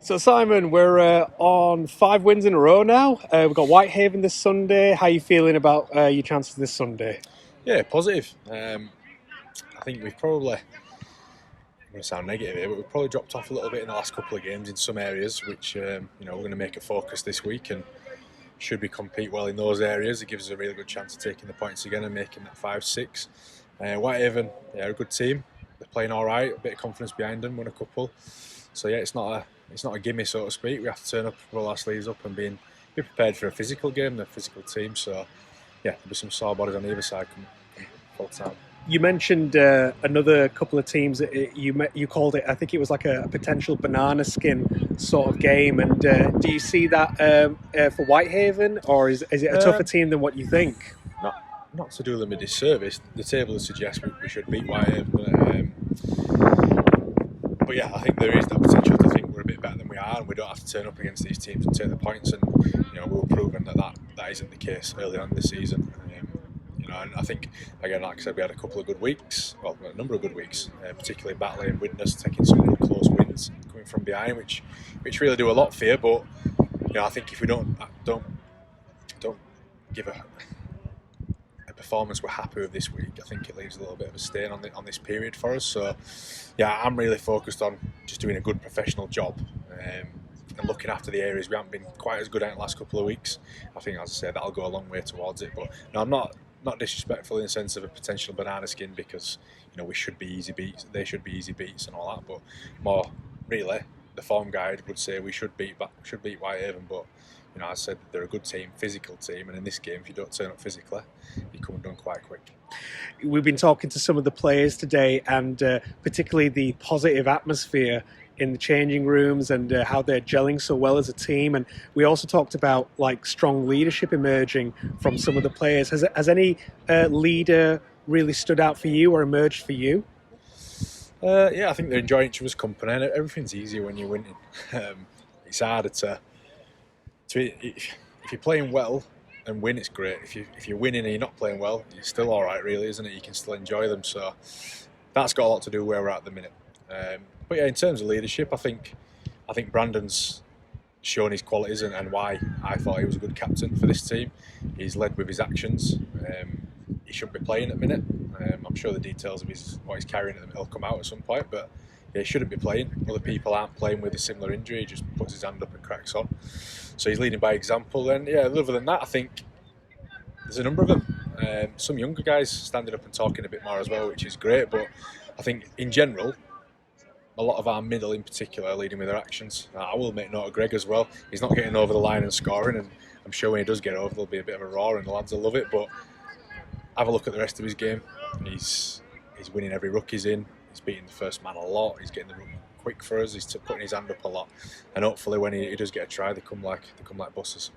So Simon, we're on 5 wins in a row now. We've got Whitehaven this Sunday. How are you feeling about your chances this Sunday? Yeah, positive. I think we've probably, I'm going to sound negative here, but we've probably dropped off a little bit in the last couple of games in some areas, which we're going to make a focus this week, and should we compete well in those areas, it gives us a really good chance of taking the points again and making that 5-6. Whitehaven, a good team. They're playing all right, a bit of confidence behind them, won a couple. So yeah, it's not a gimme, so to speak. We have to turn up, roll our sleeves up, and be prepared for a physical game, the physical team. So yeah, there'll be some sore bodies on either side come full time. You mentioned another couple of teams that you called it. I think it was like a potential banana skin sort of game. And do you see that for Whitehaven, or is it a tougher team than what you think? Not to do them a disservice. The table suggests we should beat Whitehaven, but yeah, I think there is that potential to think we're a bit better than we are, and we don't have to turn up against these teams and take the points. And we were proven that isn't the case early on in the season. And I think, again, like I said, we had a couple of good weeks, well, a number of good weeks, particularly battling Widnes, taking some good close wins, coming from behind, which really do a lot for you. But I think if we don't give a performance we're happy with this week, I think it leaves a little bit of a stain on this period for us. So yeah, I'm really focused on just doing a good professional job and looking after the areas we haven't been quite as good at in the last couple of weeks. I think, as I say, that'll go a long way towards it. But no, I'm not disrespectful in the sense of a potential banana skin, because we should be easy beats, they should be easy beats and all that, but more really the form guide would say we should beat Whitehaven. But as I said, they're a good team, physical team, and in this game, if you don't turn up physically, you come undone quite quick. We've been talking to some of the players today, and particularly the positive atmosphere in the changing rooms, and how they're gelling so well as a team. And we also talked about strong leadership emerging from some of the players. Has any leader really stood out for you or emerged for you? Yeah, I think they're enjoying each other's company, and everything's easier when you're winning. It's harder if you're playing well and win, it's great. If you're winning and you're not playing well, it's still all right, really, isn't it? You can still enjoy them. So that's got a lot to do with where we're at the minute. But yeah, in terms of leadership, I think Brandon's shown his qualities and why I thought he was a good captain for this team. He's led with his actions. He shouldn't be playing at the minute. I'm sure the details of what he's carrying at the minute will come out at some point, but yeah, he shouldn't be playing. Other people aren't playing with a similar injury. He just puts his hand up and cracks on. So he's leading by example. And yeah, other than that, I think there's a number of them. Some younger guys standing up and talking a bit more as well, which is great. But I think in general, a lot of our middle in particular are leading with their actions. I will make note of Greg as well. He's not getting over the line and scoring, and I'm sure when he does get over, there'll be a bit of a roar and the lads will love it. But have a look at the rest of his game. He's winning every ruck he's in. He's beating the first man a lot. He's getting the ruck quick for us. He's putting his hand up a lot. And hopefully when he does get a try, they come like buses.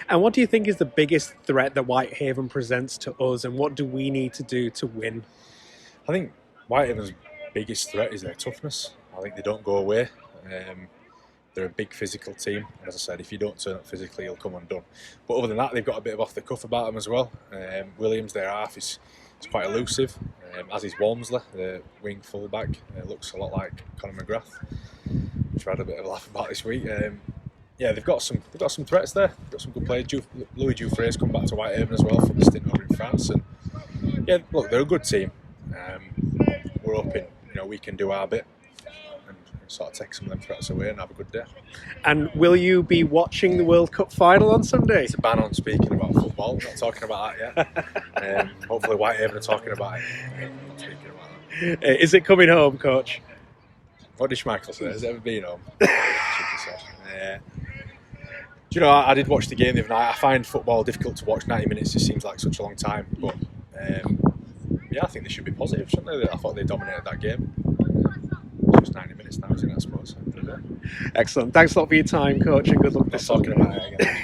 And what do you think is the biggest threat that Whitehaven presents to us, and what do we need to do to win? I think Whitehaven's biggest threat is their toughness. I think they don't go away. They're a big physical team. And as I said, if you don't turn up physically, you'll come undone. But other than that, they've got a bit of off the cuff about them as well. Williams, their half, is quite elusive, as is Walmsley, the wing fullback. Looks a lot like Conor McGrath, which I had a bit of a laugh about this week. Yeah, they've got some threats there. They've got some good players. Louis Dufresne's come back to Whitehaven as well from the stint over in France, and yeah, look, they're a good team. We're hoping we can do our bit and sort of take some of them threats away and have a good day. And will you be watching the World Cup final on Sunday? It's a ban on speaking about football. Not talking about that yet. Hopefully Whitehaven are talking about it. Not speaking about that. Is it coming home, Coach? What did Schmeichel say? Has it ever been home? Do you know, I did watch the game the other night. I find football difficult to watch. 90 minutes just seems like such a long time. But yeah, I think they should be positive, shouldn't they? I thought they dominated that game. It's just 90 minutes now, isn't it, I suppose? Excellent. Thanks a lot for your time, Coach, and good luck this talking about it again.